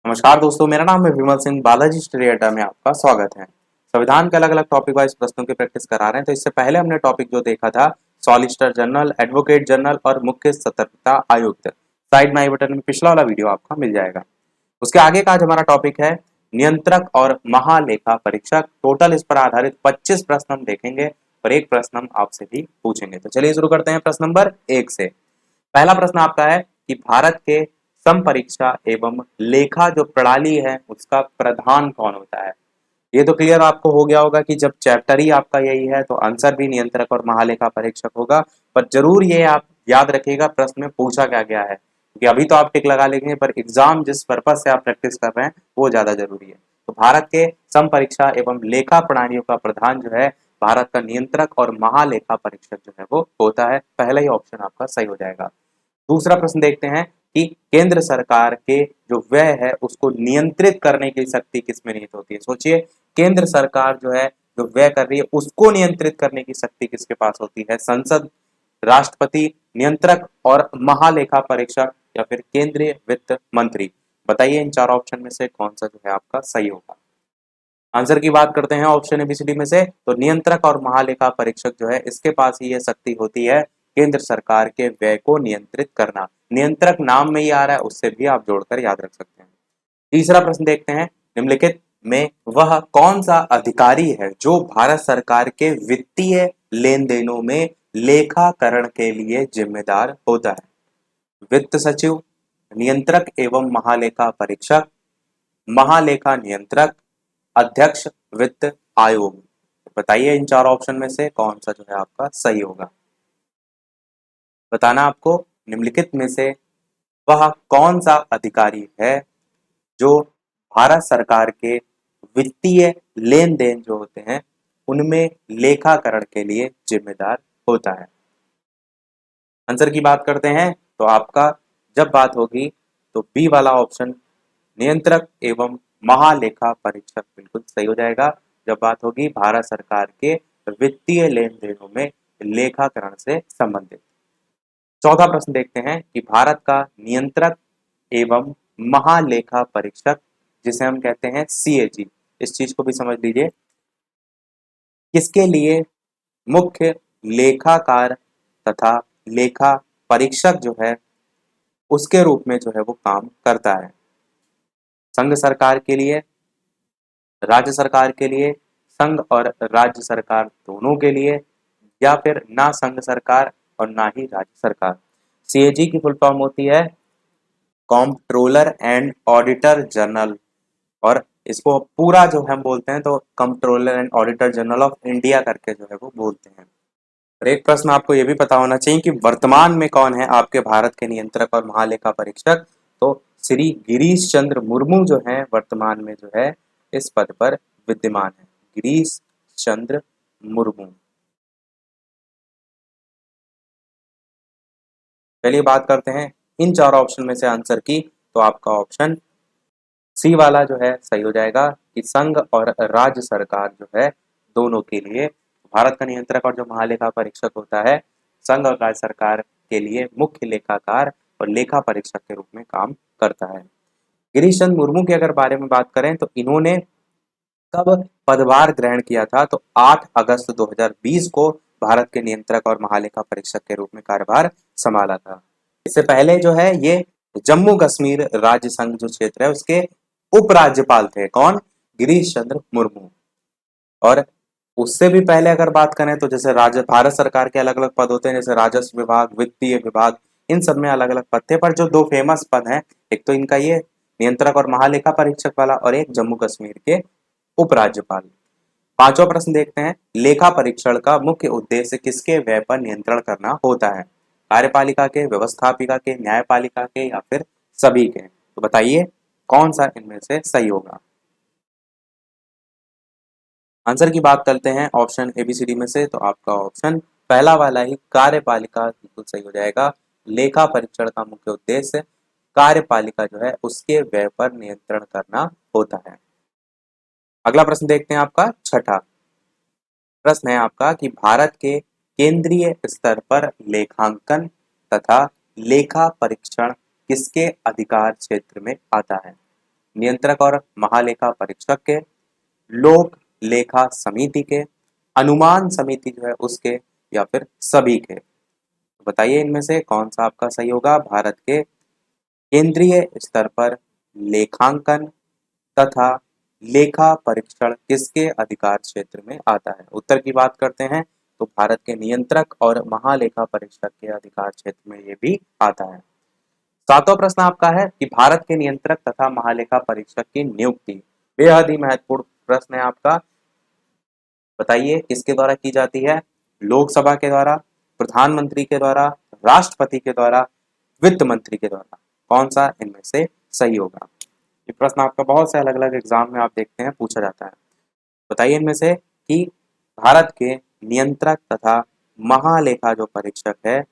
नमस्कार दोस्तों, मेरा नाम है विमल सिंह। बालाजी स्टडी अड्डा में आपका स्वागत है। संविधान के अलग अलग टॉपिक वाइज प्रश्नों की प्रैक्टिस करा रहे हैं। तो इससे पहले हमने टॉपिक जो देखा था सॉलिसिटर जनरल, एडवोकेट जनरल और मुख्य सतर्कता आयुक्त। साइड में आई बटन में पिछला वाला वीडियो आपका मिल जाएगा। उसके आगे का आज हमारा टॉपिक है नियंत्रक और महालेखा परीक्षक। टोटल इस पर आधारित 25 प्रश्न हम देखेंगे और एक प्रश्न हम आपसे भी पूछेंगे। तो चलिए शुरू करते हैं प्रश्न नंबर 1 से। पहला प्रश्न आपका है कि भारत के संपरीक्षा एवं लेखा जो प्रणाली है उसका प्रधान कौन होता है। ये तो क्लियर आपको हो गया होगा कि जब चैप्टर ही आपका यही है तो आंसर भी नियंत्रक और महालेखा परीक्षक होगा। पर जरूर ये आप याद रखिएगा प्रश्न में पूछा क्या गया है, क्योंकि अभी तो आप टिक लगा लेंगे पर एग्जाम जिस पर्पज से आप प्रैक्टिस कर रहे हैं वो ज्यादा जरूरी है। तो भारत के संपरीक्षा एवं लेखा प्रणालियों का प्रधान जो है भारत का नियंत्रक और महालेखा परीक्षक जो है वो होता है। पहला ही ऑप्शन आपका सही हो जाएगा। दूसरा प्रश्न देखते हैं कि केंद्र सरकार के जो व्यय है उसको नियंत्रित करने की शक्ति किसमें निहित होती है। सोचिए, केंद्र सरकार जो है जो व्यय कर रही है उसको नियंत्रित करने की शक्ति किसके पास होती है। संसद, राष्ट्रपति, नियंत्रक और महालेखा परीक्षक या फिर केंद्रीय वित्त मंत्री। बताइए इन चार ऑप्शन में से कौन सा जो है आपका सही होगा। आंसर की बात करते हैं ऑप्शन एबीसीडी में से, तो नियंत्रक और महालेखा परीक्षक जो है इसके पास ही यह शक्ति होती है केंद्र सरकार के व्यय को नियंत्रित करना। नियंत्रक नाम में ही आ रहा है, उससे भी आप जोड़कर याद रख सकते हैं। तीसरा प्रश्न देखते हैं, निम्नलिखित में वह कौन सा अधिकारी है जो भारत सरकार के वित्तीय लेन देनों में लेखाकरण के लिए जिम्मेदार होता है। वित्त सचिव, नियंत्रक एवं महालेखा परीक्षक, महालेखा नियंत्रक, अध्यक्ष वित्त आयोग। बताइए इन चार ऑप्शन में से कौन सा जो है आपका सही होगा। बताना आपको निम्नलिखित में से वह कौन सा अधिकारी है जो भारत सरकार के वित्तीय लेन देन जो होते हैं उनमें लेखाकरण के लिए जिम्मेदार होता है। आंसर की बात करते हैं तो आपका जब बात होगी तो बी वाला ऑप्शन नियंत्रक एवं महालेखा परीक्षक बिल्कुल सही हो जाएगा जब बात होगी भारत सरकार के वित्तीय लेन देनों में लेखाकरण से संबंधित। चौथा प्रश्न देखते हैं कि भारत का नियंत्रक एवं महालेखा परीक्षक जिसे हम कहते हैं सीएजी, इस चीज को भी समझ लीजिए, किसके लिए मुख्य लेखाकार तथा लेखा परीक्षक जो है उसके रूप में जो है वो काम करता है। संघ सरकार के लिए, राज्य सरकार के लिए, संघ और राज्य सरकार दोनों के लिए, या फिर ना संघ सरकार और ना ही राज्य सरकार। सीएजी की फुल फॉर्म होती है कंट्रोलर एंड ऑडिटर जनरल, और इसको पूरा जो हम बोलते हैं तो controller and auditor general of India करके जो है वो बोलते हैं। और एक प्रश्न आपको ये भी पता होना चाहिए कि वर्तमान में कौन है आपके भारत के नियंत्रक और महालेखा परीक्षक। तो श्री गिरीश चंद्र मुर्मू जो है वर्तमान में जो है इस पद पर विद्यमान है। गिरीश चंद्र मुर्मू। चलिए बात करते हैं इन चार ऑप्शन में से आंसर की, तो आपका ऑप्शन सी वाला जो है सही हो जाएगा कि संघ और राज्य सरकार जो है दोनों के लिए भारत का नियंत्रक और जो महालेखा परीक्षक होता है संघ और राज्य सरकार के लिए मुख्य लेखाकार और लेखा परीक्षक के रूप में काम करता है। गिरीश चंद्र मुर्मू के अगर बारे में बात करें तो इन्होंने कब पदभार ग्रहण किया था, तो 8 अगस्त 2020 को भारत के नियंत्रक और महालेखा परीक्षक के रूप में कार्यभार संभाला था। इससे पहले जो है ये जम्मू कश्मीर राज्य संघ जो क्षेत्र है उसके उपराज्यपाल थे। कौन? गिरीश चंद्र मुर्मू। और उससे भी पहले अगर बात करें तो जैसे राज्य भारत सरकार के अलग अलग पद होते हैं, जैसे राजस्व विभाग, वित्तीय विभाग, इन सब में अलग अलग पद थे। पर जो दो फेमस पद हैं, एक तो इनका ये नियंत्रक और महालेखा परीक्षक वाला और एक जम्मू कश्मीर के उपराज्यपाल। पांचवा प्रश्न देखते हैं, लेखा परीक्षण का मुख्य उद्देश्य किसके व्यय पर नियंत्रण करना होता है। कार्यपालिका के, व्यवस्थापिका के, न्यायपालिका के या फिर सभी के। तो बताइए कौन सा इनमें से सही होगा। आंसर की बात करते हैं ऑप्शन एबीसीडी में से, तो आपका ऑप्शन पहला वाला ही कार्यपालिका बिल्कुल सही हो जाएगा। लेखा परीक्षण का मुख्य उद्देश्य कार्यपालिका जो है उसके व्यय पर नियंत्रण करना होता है। अगला प्रश्न देखते हैं, आपका छठा प्रश्न है आपका कि भारत के केंद्रीय स्तर पर लेखांकन तथा लेखा परीक्षण किसके अधिकार क्षेत्र में आता है। नियंत्रक और महालेखा परीक्षक के, लोक लेखा समिति के, अनुमान समिति जो है उसके, या फिर सभी के। तो बताइए इनमें से कौन सा आपका सही होगा। भारत के केंद्रीय स्तर पर लेखांकन तथा लेखा परीक्षण किसके अधिकार क्षेत्र में आता है। उत्तर की बात करते हैं तो भारत के नियंत्रक और महालेखा परीक्षक के अधिकार क्षेत्र में ये भी आता है। सातवां प्रश्न आपका है कि भारत के नियंत्रक तथा महालेखा परीक्षक की नियुक्ति, बेहद ही महत्वपूर्ण प्रश्न है आपका। बताइए किसके द्वारा की जाती है। लोकसभा के द्वारा, प्रधानमंत्री के द्वारा, राष्ट्रपति के द्वारा, वित्त मंत्री के द्वारा। कौन सा इनमें से सही होगा। ये प्रश्न आपका बहुत से अलग अलग एग्जाम में आप देखते हैं पूछा जाता है। बताइए इनमें से कि भारत के नियंत्रक तथा महालेखा जो परीक्षक है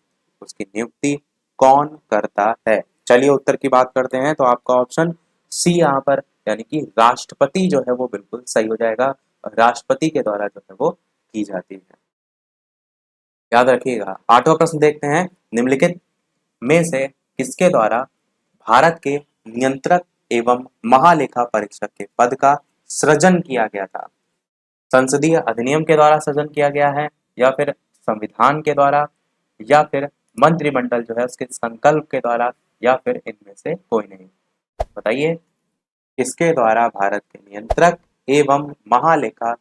उसकी नियुक्ति कौन करता है। चलिए उत्तर की बात करते हैं तो आपका ऑप्शन सी यहाँ पर यानी कि राष्ट्रपति जो है वो बिल्कुल सही हो जाएगा। राष्ट्रपति के द्वारा जो है वो की जाती है, याद रखिएगा। आठवां प्रश्न देखते हैं, निम्नलिखित में से किसके द्वारा भारत के नियंत्रक एवं महालेखा परीक्षक के पद का सृजन किया गया था। संसदीय अधिनियम के द्वारा सृजन किया गया है, या फिर संविधान के द्वारा, या फिर मंत्रिमंडल जो है उसके संकल्प के द्वारा, या फिर इनमें से कोई नहीं। बताइए किसके द्वारा भारत के नियंत्रक एवं महालेखा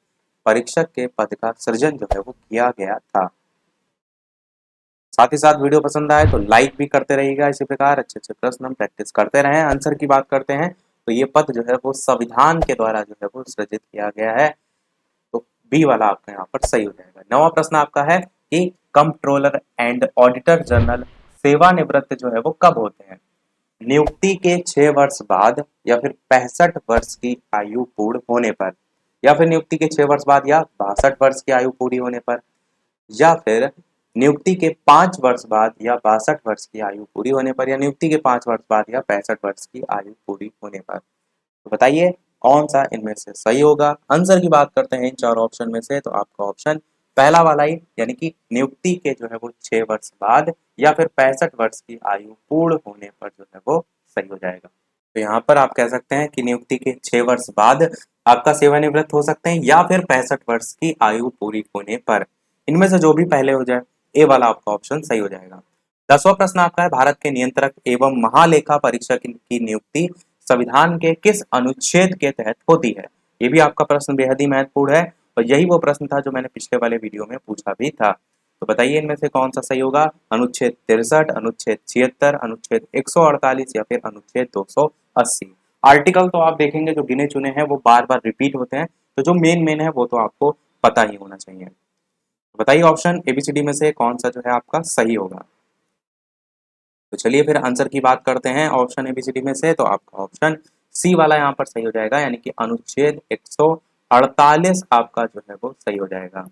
परीक्षक के पद का सृजन जो है वो किया गया था। साथ ही साथ वीडियो पसंद आए तो लाइक भी करते रहिएगा। इसी प्रकार अच्छे अच्छे प्रश्न हम प्रैक्टिस करते रहें। आंसर की बात करते हैं तो ये पद जो है वो संविधान के द्वारा जो है वो सृजित किया गया है। तो बी वाला आपका यहाँ पर सही हो जाएगा। नौवां प्रश्न आपका है कि कंट्रोलर एंड ऑडिटर जनरल सेवानिवृत्त जो है वो कब होते हैं। नियुक्ति के 6 वर्ष बाद, या फिर 65 वर्ष की आयु पूर्ण होने पर, या फिर नियुक्ति के 6 वर्ष बाद या 62 वर्ष की आयु पूरी होने पर, या फिर नियुक्ति के 5 वर्ष बाद या 62 वर्ष की आयु पूरी होने पर, या नियुक्ति के 5 वर्ष बाद या 65 वर्ष की आयु पूरी होने पर। तो बताइए कौन सा इनमें से सही होगा। आंसर की बात करते हैं इन चार ऑप्शन में से तो आपका ऑप्शन पहला वाला ही यानी कि नियुक्ति के जो है वो 6 वर्ष बाद या फिर 65 वर्ष की आयु पूर्ण होने पर जो है वो सही हो जाएगा। तो यहाँ पर आप कह सकते हैं कि नियुक्ति के 6 वर्ष बाद आपका सेवानिवृत्त हो सकते हैं, या फिर 65 वर्ष की आयु पूरी होने पर। इनमें से जो भी पहले हो जाए, ए वाला आपका ऑप्शन सही हो जाएगा। 10वां प्रश्न आपका है, भारत के नियंत्रक एवं महालेखा परीक्षक की नियुक्ति संविधान के किस अनुच्छेद के तहत होती है। ये भी आपका प्रश्न बेहद ही महत्वपूर्ण है, और यही वो प्रश्न था जो मैंने पिछले वाले वीडियो में पूछा भी था। तो बताइए इनमें से कौन सा सही होगा। अनुच्छेद 63, अनुच्छेद 76, अनुच्छेद 148, या फिर अनुच्छेद 280। आर्टिकल तो आप देखेंगे जो गिने चुने हैं वो बार बार रिपीट होते हैं, तो जो मेन है वो तो आपको पता ही होना चाहिए। तो बताइए ऑप्शन एबीसीडी में से कौन सा जो है आपका सही होगा। तो चलिए फिर आंसर की बात करते हैं ऑप्शन एबीसीडी में से, तो आपका ऑप्शन सी वाला यहाँ पर सही हो जाएगा, यानी कि अनुच्छेद 148 आपका जो है वो सही हो जाएगा।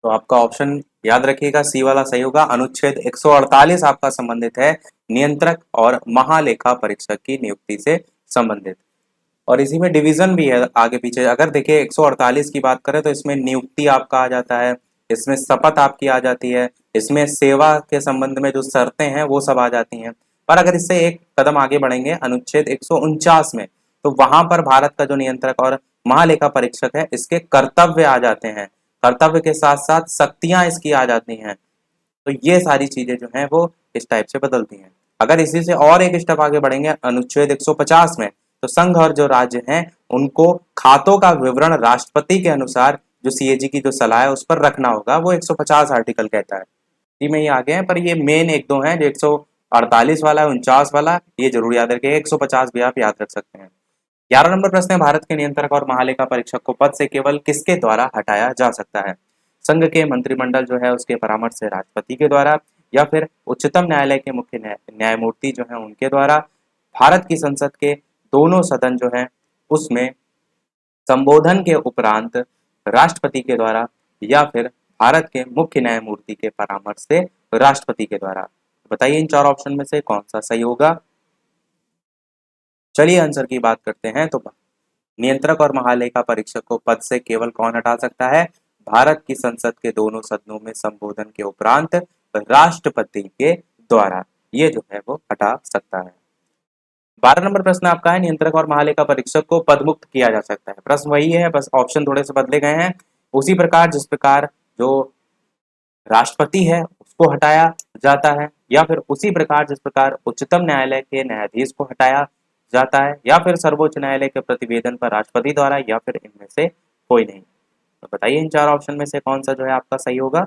तो आपका ऑप्शन याद रखिएगा, सी वाला सही होगा। अनुच्छेद 148 आपका संबंधित है नियंत्रक और महालेखा परीक्षक की नियुक्ति से संबंधित, और इसी में डिवीजन भी है आगे पीछे। अगर देखिए 148 की बात करें तो इसमें नियुक्ति आपका आ जाता है, इसमें शपथ आपकी आ जाती है, इसमें सेवा के संबंध में जो शर्तें हैं वो सब आ जाती हैं। पर अगर इससे एक कदम आगे बढ़ेंगे अनुच्छेद 149 में, तो वहां पर भारत का जो नियंत्रक और महालेखा परीक्षक है इसके कर्तव्य आ जाते हैं। कर्तव्य के साथ साथ शक्तियां इसकी आ जाती हैं। तो ये सारी चीजें जो हैं वो इस टाइप से बदलती हैं। अगर इसी से और एक स्टेप आगे बढ़ेंगे अनुच्छेद 150 में, तो संघ और जो राज्य हैं उनको खातों का विवरण राष्ट्रपति के अनुसार जो सीएजी की जो सलाह है उस पर रखना होगा, वो 150 आर्टिकल कहता है। जी में ये आगे हैं, पर ये मेन एक दो हैं जो 148 वाला है, 49 वाला, ये जरूर याद रखिए। 150 भी आप याद रख सकते हैं। 11 नंबर प्रश्न है, भारत के नियंत्रक और महालेखा परीक्षक को पद से केवल किसके द्वारा हटाया जा सकता है। संघ के मंत्रिमंडल जो है उसके परामर्श से राष्ट्रपति के द्वारा, या फिर उच्चतम न्यायालय के मुख्य न्यायमूर्ति जो है उनके द्वारा, भारत की संसद के दोनों सदन जो है उसमें संबोधन के उपरांत राष्ट्रपति के द्वारा, या फिर भारत के मुख्य न्यायमूर्ति के परामर्श से राष्ट्रपति के द्वारा। बताइए इन चार ऑप्शन में से कौन सा सही होगा। चलिए आंसर की बात करते हैं। तो नियंत्रक और महालेखा परीक्षक को पद से केवल कौन हटा सकता है। भारत की संसद के दोनों सदनों में संबोधन के उपरांत राष्ट्रपति के द्वारा, ये जो है वो हटा सकता है। 12 नंबर प्रश्न आपका है, नियंत्रक और महालेखा परीक्षक को पदमुक्त किया जा सकता है। प्रश्न वही है, बस ऑप्शन थोड़े से बदले गए हैं। उसी प्रकार जिस प्रकार जो राष्ट्रपति है उसको हटाया जाता है, या फिर उसी प्रकार जिस प्रकार उच्चतम न्यायालय के न्यायाधीश को हटाया जाता है, या फिर सर्वोच्च न्यायालय के प्रतिवेदन पर राष्ट्रपति द्वारा, या फिर इनमें से कोई नहीं। तो बताइए इन चार ऑप्शन में से कौन सा जो है आपका सही होगा।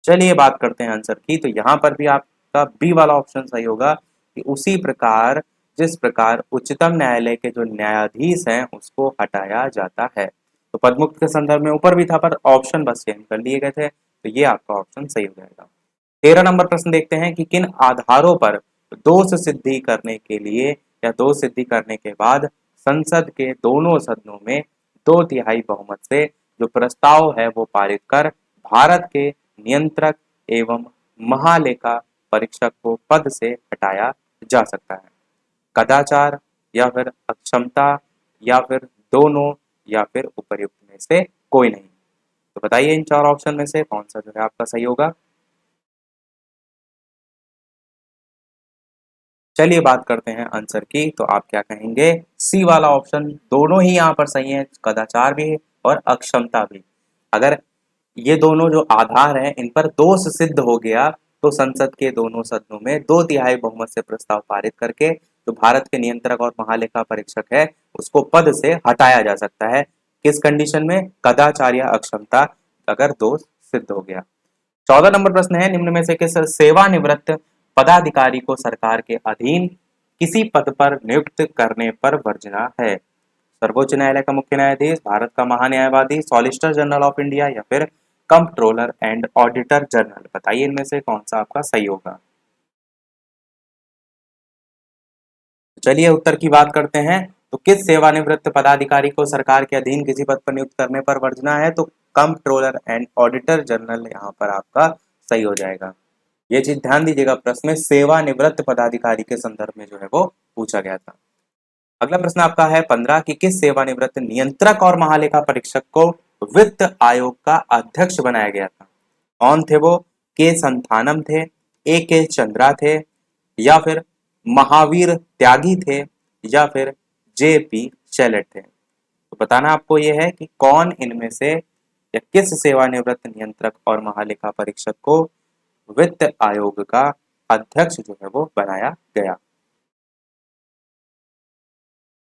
चलिए बात करते हैं आंसर की, तो यहाँ पर भी आपका बी वाला ऑप्शन सही होगा कि उसी प्रकार जिस प्रकार उच्चतम न्यायालय के जो न्यायाधीश हैं उसको हटाया जाता है। तो पदमुक्त के संदर्भ में ऊपर भी था पर ऑप्शन बस चेंज कर लिए गए थे, तो ये आपका ऑप्शन सही हो जाएगा। 13 नंबर प्रश्न देखते हैं कि किन आधारों पर दोष सिद्धि करने के लिए या दोष सिद्धि करने के बाद संसद के दोनों सदनों में 2/3 बहुमत से जो प्रस्ताव है वो पारित कर भारत के नियंत्रक एवं महालेखा परीक्षक को पद से हटाया जा सकता है। कदाचार, या फिर अक्षमता, या फिर दोनों, या फिर उपर्युक्त में से कोई नहीं। तो बताइए इन चार ऑप्शन में से कौन सा जो है आपका सही होगा। चलिए बात करते हैं आंसर की, तो आप क्या कहेंगे। सी वाला ऑप्शन दोनों ही यहाँ पर सही है, कदाचार भी और अक्षमता भी। अगर ये दोनों जो आधार हैं इन पर दोष सिद्ध हो गया तो संसद के दोनों सदनों में 2/3 बहुमत से प्रस्ताव पारित करके जो भारत के नियंत्रक और महालेखा परीक्षक है उसको पद से हटाया जा सकता है। किस कंडीशन में, कदाचार या अक्षमता अगर दोष सिद्ध हो गया। 14 नंबर प्रश्न है, निम्न में से किस सेवानिवृत्त पदाधिकारी को सरकार के अधीन किसी पद पर नियुक्त करने पर वर्जना है। सर्वोच्च न्यायालय का मुख्य न्यायाधीश, भारत का महान्यायवादी, सॉलिसिटर जनरल ऑफ इंडिया, या फिर कंप्ट्रोलर एंड ऑडिटर जनरल। बताइए इनमें से कौन सा आपका सही होगा। चलिए उत्तर की बात करते हैं, तो किस सेवानिवृत्त पदाधिकारी को सरकार के अधीन किसी पद पर नियुक्त करने पर वर्जना है, तो कंप्ट्रोलर एंड ऑडिटर जनरल यहाँ पर आपका सही हो जाएगा। ये चीज ध्यान दीजिएगा, प्रश्न में सेवानिवृत्त पदाधिकारी के संदर्भ में जो है वो पूछा गया था। अगला प्रश्न आपका है 15 कि किस सेवानिवृत्त नियंत्रक और महालेखा परीक्षक को वित्त आयोग का अध्यक्ष बनाया गया था। कौन थे वो, के संथानम थे, ए के चंद्रा थे, या फिर महावीर त्यागी थे, या फिर जे पी शैलेट थे। तो बताना आपको यह है कि कौन इनमें से या किस सेवानिवृत्त नियंत्रक और महालेखा परीक्षक को वित्त आयोग का अध्यक्ष जो है वो बनाया गया।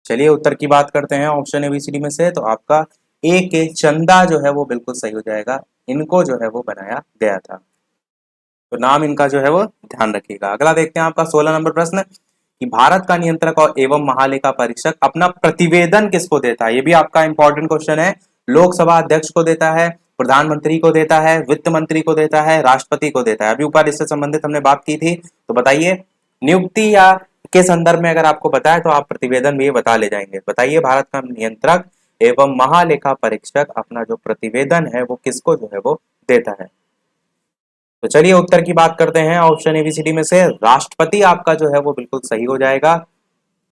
चलिए उत्तर की बात करते हैं ऑप्शन एबीसीडी में से, तो आपका ए के चंदा जो है वो बिल्कुल सही हो जाएगा। इनको जो है वो बनाया गया था, तो नाम इनका जो है वो ध्यान रखिएगा। अगला देखते हैं आपका 16 नंबर प्रश्न कि भारत का नियंत्रक और एवं महालेखा परीक्षक अपना प्रतिवेदन किसको देता है। ये भी आपका इंपॉर्टेंट क्वेश्चन है। लोकसभा अध्यक्ष को देता है, प्रधानमंत्री को देता है, वित्त मंत्री को देता है, राष्ट्रपति को देता है। अभी ऊपर इससे संबंधित हमने बात की थी, तो बताइए नियुक्ति या के संदर्भ में अगर आपको बताए तो आप प्रतिवेदन भी ये बता ले जाएंगे। बताइए भारत का नियंत्रक एवं महालेखा परीक्षक अपना जो प्रतिवेदन है वो किसको जो है वो देता है। तो चलिए उत्तर की बात करते हैं, ऑप्शन एबीसीडी में से राष्ट्रपति आपका जो है वो बिल्कुल सही हो जाएगा।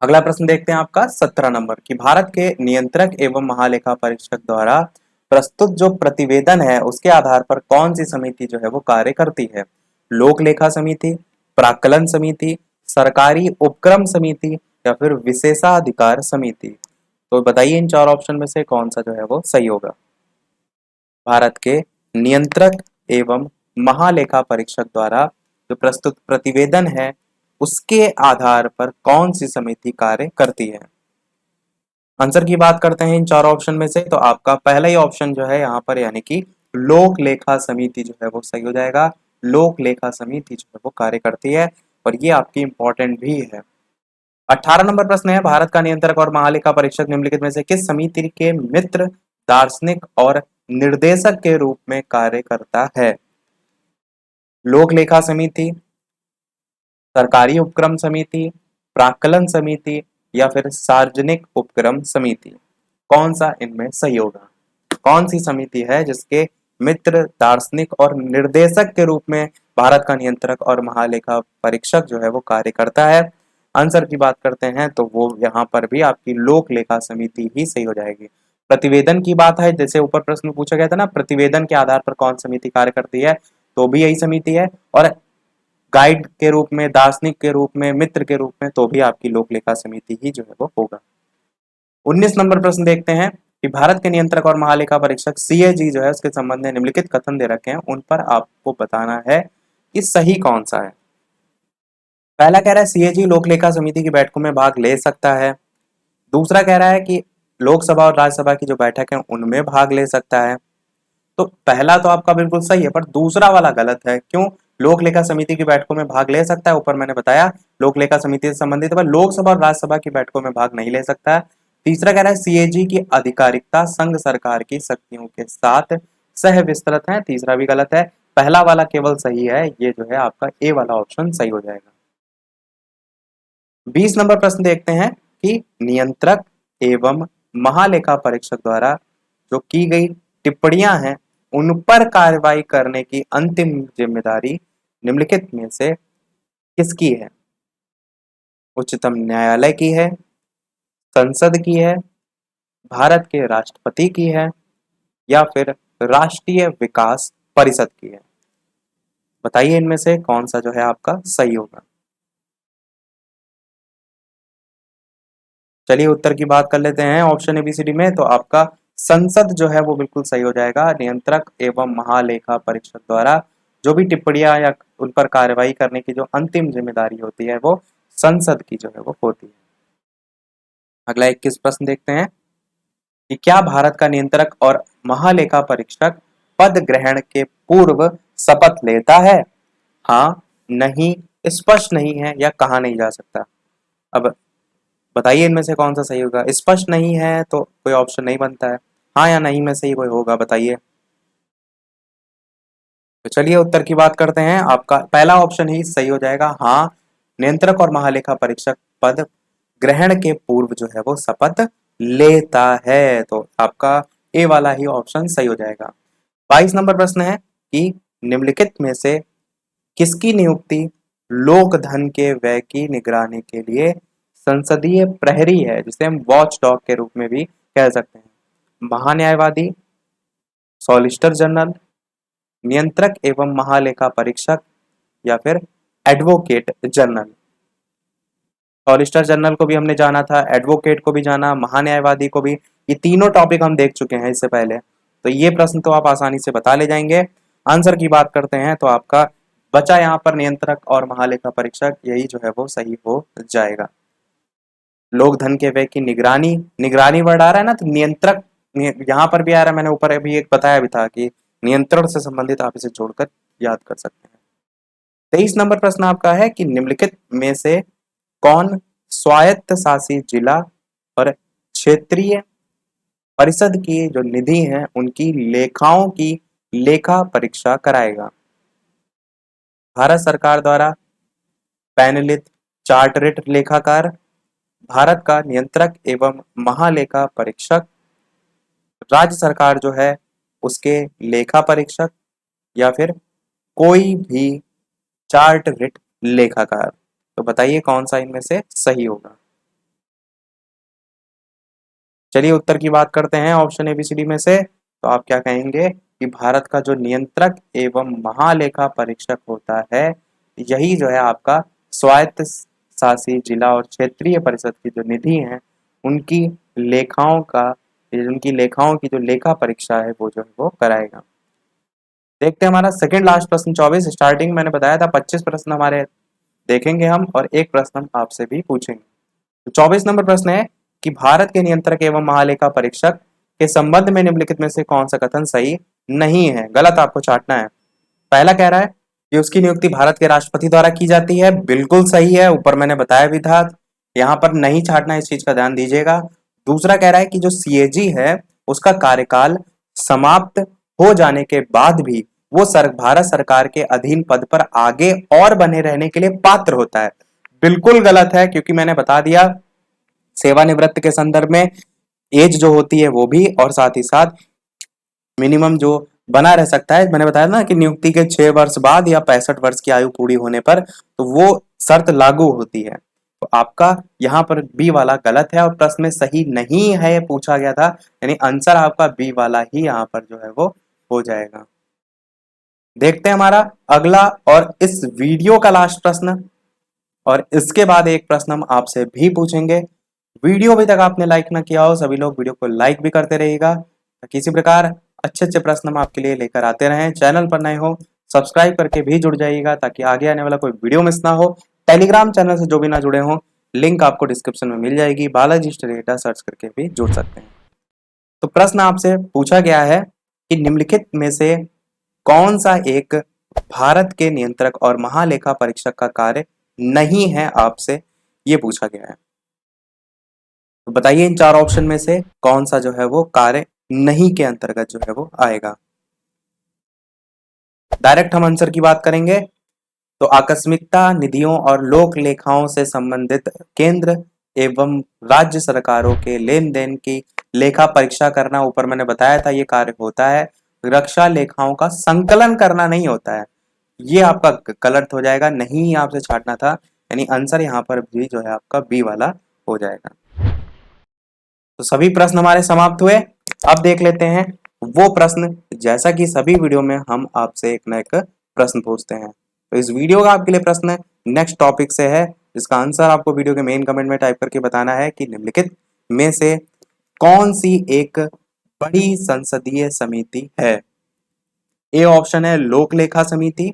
अगला प्रश्न देखते हैं आपका 17 नंबर कि भारत के नियंत्रक एवं महालेखा परीक्षक द्वारा प्रस्तुत जो प्रतिवेदन है उसके आधार पर कौन सी समिति जो है वो कार्य करती है। लोक लेखा समिति, प्राक्कलन समिति, सरकारी उपक्रम समिति, या फिर विशेषाधिकार समिति। तो बताइए इन चार ऑप्शन में से कौन सा जो है वो सही होगा। भारत के नियंत्रक एवं महालेखा परीक्षक द्वारा जो प्रस्तुत प्रतिवेदन है उसके आधार पर कौन सी समिति कार्य करती है। आंसर की बात करते हैं इन चार ऑप्शन में से, तो आपका पहला ही ऑप्शन जो है यहाँ पर यानी कि लोक लेखा समिति जो है वो सही हो जाएगा। लोक लेखा समिति जो है वो कार्य करती है और ये आपकी इंपॉर्टेंट भी है। 18 नंबर प्रश्न है, भारत का नियंत्रक और महालेखा परीक्षक निम्नलिखित में से किस समिति के मित्र, दार्शनिक और निर्देशक के रूप में कार्य करता है। लोक लेखा समिति, सरकारी उपक्रम समिति, प्राक्कलन समिति, या फिर सार्वजनिक उपक्रम समिति। कौन सा इनमें सही होगा। कौन सी समिति है जिसके मित्र, दार्शनिक और निर्देशक के रूप में भारत का नियंत्रक और महालेखा परीक्षक जो है वो कार्य करता है। आंसर की बात करते हैं तो वो यहाँ पर भी आपकी लोक लेखा समिति ही सही हो जाएगी। प्रतिवेदन की बात है, जैसे ऊपर प्रश्न पूछा गया था ना, प्रतिवेदन के आधार पर कौन समिति कार्य करती है, तो भी यही समिति है। और गाइड के रूप में, दार्शनिक के रूप में, मित्र के रूप में, तो भी आपकी लोक लेखा समिति ही जो है वो होगा। 19 नंबर प्रश्न देखते हैं कि भारत के नियंत्रक और महालेखा परीक्षक सीएजी जो है उसके संबंध में निम्नलिखित कथन दे रखे हैं, उन पर आपको बताना है कि सही कौन सा है। पहला कह रहा है सीएजी लोक लेखा समिति की बैठकों में भाग ले सकता है। दूसरा कह रहा है कि लोकसभा और राज्यसभा की जो बैठक है उनमें भाग ले सकता है। तो पहला तो आपका बिल्कुल सही है, पर दूसरा वाला गलत है। क्यों? लोक लेखा समिति की बैठकों में भाग ले सकता है, ऊपर मैंने बताया लोक लेखा समिति से संबंधित, पर लोकसभा और राज्यसभा की बैठकों में भाग नहीं ले सकता है। तीसरा कह रहा है सीएजी की आधिकारिकता संघ सरकार की शक्तियों के साथ सह विस्तृत है, तीसरा भी गलत है। पहला वाला केवल सही है, ये जो है आपका ए वाला ऑप्शन सही हो जाएगा। 20 नंबर प्रश्न देखते हैं कि नियंत्रक एवं महालेखा परीक्षक द्वारा जो की गई टिप्पणियां हैं उन पर कार्रवाई करने की अंतिम जिम्मेदारी निम्नलिखित में से किसकी है? उच्चतम न्यायालय की है, संसद की है, भारत के राष्ट्रपति की है, या फिर राष्ट्रीय विकास परिषद की है? बताइए इनमें से कौन सा जो है आपका सही होगा। चलिए उत्तर की बात कर लेते हैं ऑप्शन एबीसीडी में। तो आपका संसद जो है वो बिल्कुल सही हो जाएगा। नियंत्रक एवं महालेखा परीक्षक द्वारा जो भी टिप्पणियां या उन पर कार्रवाई करने की जो अंतिम जिम्मेदारी होती है वो संसद की जो है वो होती है। अगला 21 प्रश्न देखते हैं कि क्या भारत का नियंत्रक और महालेखा परीक्षक पद ग्रहण के पूर्व शपथ लेता है? हाँ, नहीं, स्पष्ट नहीं है, या कहा नहीं जा सकता। अब बताइए इनमें से कौन सा सही होगा। स्पष्ट नहीं है तो कोई ऑप्शन नहीं बनता है, हाँ या नहीं में से ही कोई होगा, बताइए। तो चलिए उत्तर की बात करते हैं। आपका पहला ऑप्शन ही सही हो जाएगा। हाँ, नियंत्रक और महालेखा परीक्षक पद ग्रहण के पूर्व जो है वो शपथ लेता है, तो आपका ए वाला ही ऑप्शन सही हो जाएगा। 22 नंबर प्रश्न है कि निम्नलिखित में से किसकी नियुक्ति लोक धन के व्यय की निगरानी के लिए संसदीय प्रहरी है, जिसे हम वॉच डॉग के रूप में भी कह सकते हैं? महान्यायवादी, सॉलिसिटर जनरल, नियंत्रक एवं महालेखा परीक्षक, या फिर एडवोकेट जनरल? सॉलिसिटर जनरल को भी हमने जाना था, एडवोकेट को भी जाना, महान्यायवादी को भी। ये तीनों टॉपिक हम देख चुके हैं इससे पहले, तो ये प्रश्न तो आप आसानी से बता ले जाएंगे। आंसर की बात करते हैं तो आपका बचा यहाँ पर नियंत्रक और महालेखा परीक्षक, यही जो है वो सही हो जाएगा। लोक धन के व्यय की निगरानी, निगरानी वर्ड आ रहा है ना, तो नियंत्रक यहाँ पर भी आ रहा है। मैंने ऊपर अभी एक बताया भी था कि नियंत्रण से संबंधित आप इसे जोड़कर याद कर सकते हैं। 23 नंबर प्रश्न आपका है कि निम्नलिखित में से कौन स्वायत्त शासी जिला और क्षेत्रीय परिषद की जो निधि है उनकी लेखाओं की लेखा परीक्षा कराएगा? भारत सरकार द्वारा पैनलित चार्टरेट लेखाकार, भारत का नियंत्रक एवं महालेखा परीक्षक, राज्य सरकार जो है उसके लेखा परीक्षक, या फिर कोई भी चार्टरेट लेखाकार? तो बताइए कौन सा इनमें से सही होगा। चलिए उत्तर की बात करते हैं ऑप्शन एबीसीडी में से। तो आप क्या कहेंगे कि भारत का जो नियंत्रक एवं महालेखा परीक्षक होता है, यही जो है आपका स्वायत्त शासी जिला और क्षेत्रीय परिषद की जो निधि है उनकी लेखाओं का, उनकी लेखाओं की जो लेखा परीक्षा है वो जो है वो कराएगा। देखते हैं हमारा सेकंड लास्ट प्रश्न 24। स्टार्टिंग मैंने बताया था 25 प्रश्न हमारे देखेंगे हम, और एक प्रश्न हम आपसे भी पूछेंगे। तो 24 नंबर प्रश्न है कि भारत के नियंत्रक एवं महालेखा परीक्षक के संबंध में निम्नलिखित में से कौन सा कथन सही नहीं है? गलत आपको चाटना है। पहला कह रहा है कि उसकी नियुक्ति भारत के राष्ट्रपति द्वारा की जाती है, बिल्कुल सही है, ऊपर मैंने बताया भी था। यहाँ पर नहीं छाटना, इस चीज का ध्यान दीजिएगा। दूसरा कह रहा है कि जो सीएजी है उसका कार्यकाल समाप्त हो जाने के बाद भी वो भारत सरकार के अधीन पद पर आगे और बने रहने के लिए पात्र होता है, बिल्कुल गलत है। क्योंकि मैंने बता दिया सेवानिवृत्त के संदर्भ में एज जो होती है वो भी, और साथ ही साथ मिनिमम जो बना रह सकता है, मैंने बताया ना कि नियुक्ति के 6 वर्ष बाद या 65 वर्ष की आयु पूरी होने पर तो वो शर्त लागू होती है। तो आपका यहाँ पर बी वाला गलत है और प्रश्न में सही नहीं है पूछा गया था, यानी आंसर आपका बी वाला ही यहाँ पर जो है वो हो जाएगा। देखते हैं हमारा अगला और इस वीडियो का लास्ट प्रश्न, और इसके बाद एक प्रश्न हम आपसे भी पूछेंगे। वीडियो अभी तक आपने लाइक ना किया हो, सभी लोग वीडियो को लाइक भी करते रहिएगा। किसी प्रकार अच्छे अच्छे प्रश्न हम आपके लिए लेकर आते रहें। चैनल पर नए हो सब्सक्राइब करके भी जुड़ जाइएगा ताकि आगे आने वाला कोई वीडियो मिस ना हो। टेलीग्राम चैनल से जो भी ना जुड़े हों, लिंक आपको डिस्क्रिप्शन में मिल जाएगी। बालाजी स्टडी अड्डा सर्च करके भी जुड़ सकते हैं। तो प्रश्न आपसे पूछा गया है कि निम्नलिखित में से कौन सा एक भारत के नियंत्रक और महालेखा परीक्षक का कार्य नहीं है, आपसे ये पूछा गया है। तो बताइए इन चार ऑप्शन में से कौन सा जो है वो कार्य नहीं के अंतर्गत जो है वो आएगा। डायरेक्ट हम आंसर की बात करेंगे तो आकस्मिकता निधियों और लोक लेखाओं से संबंधित केंद्र एवं राज्य सरकारों के लेन देन की लेखा परीक्षा करना, ऊपर मैंने बताया था ये कार्य होता है। रक्षा लेखाओं का संकलन करना नहीं होता है, ये आपका गलत हो जाएगा, नहीं आपसे छांटना था। यानी आंसर यहाँ पर भी जो है आपका बी वाला हो जाएगा। तो सभी प्रश्न हमारे समाप्त हुए। अब देख लेते हैं वो प्रश्न, जैसा कि सभी वीडियो में हम आपसे एक न एक प्रश्न पूछते हैं। तो इस वीडियो का आपके लिए प्रश्न नेक्स्ट टॉपिक से है, जिसका आंसर आपको वीडियो के मेन कमेंट में टाइप करके बताना है कि निम्नलिखित में से कौन सी एक बड़ी संसदीय समिति है। ए ऑप्शन है लोक लेखा समिति,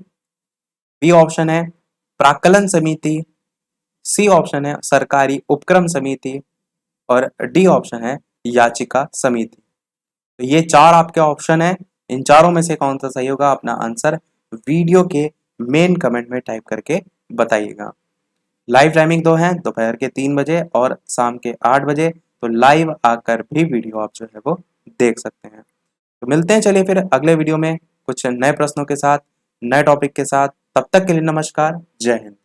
बी ऑप्शन है प्राक्कलन समिति, सी ऑप्शन है सरकारी उपक्रम समिति, और डी ऑप्शन है याचिका समिति। तो ये चार आपके ऑप्शन है, इन चारों में से कौन सा सही होगा, अपना आंसर वीडियो के मेन कमेंट में टाइप करके बताइएगा। लाइव टाइमिंग दो है, दोपहर के 3 बजे और शाम के 8 बजे। तो लाइव आकर भी वीडियो आप जो है वो देख सकते हैं। तो मिलते हैं चलिए फिर अगले वीडियो में कुछ नए प्रश्नों के साथ, नए टॉपिक के साथ। तब तक के लिए नमस्कार, जय हिंद।